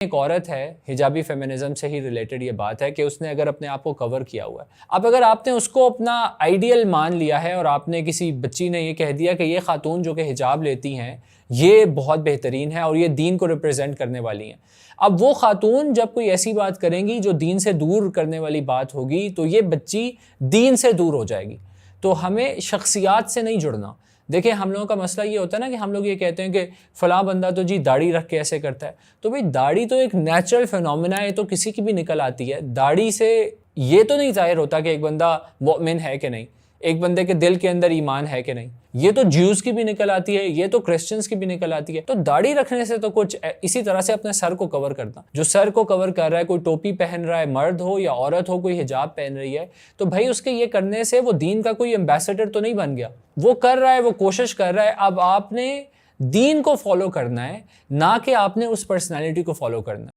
एक औरत है, हिजाबी फेमिनिज्म से ही रिलेटेड ये बात है कि उसने अगर अपने आप को कवर किया हुआ है, अब अगर आपने उसको अपना आइडियल मान लिया है और आपने किसी बच्ची ने ये कह दिया कि ये खातून जो कि हिजाब लेती हैं ये बहुत बेहतरीन है और ये दीन को रिप्रेजेंट करने वाली हैं, अब वो खातून जब कोई ऐसी बात करेंगी जो दीन से दूर करने वाली बात होगी तो ये बच्ची दीन से दूर हो जाएगी। तो हमें शख्सियात से नहीं जुड़ना। देखिए, हम लोगों का मसला ये होता है ना कि हम लोग ये कहते हैं कि फ़लाँ बंदा तो जी दाढ़ी रख के ऐसे करता है। तो भाई दाढ़ी तो एक नेचुरल फिनोमिना है, तो किसी की भी निकल आती है। दाढ़ी से ये तो नहीं ज़ाहिर होता कि एक बंदा मोमिन है कि नहीं, एक बंदे के दिल के अंदर ईमान है कि नहीं। ये तो ज्यूज़ की भी निकल आती है, ये तो क्रिश्चियंस की भी निकल आती है। तो दाढ़ी रखने से तो कुछ इसी तरह से अपने सर को कवर करना, जो सर को कवर कर रहा है, कोई टोपी पहन रहा है, मर्द हो या औरत हो, कोई हिजाब पहन रही है, तो भाई उसके ये करने से वो दीन का कोई एम्बेसडर तो नहीं बन गया। वो कर रहा है, वो कोशिश कर रहा है। अब आपने दीन को फॉलो करना है, ना कि आपने उस पर्सनैलिटी को फॉलो करना है।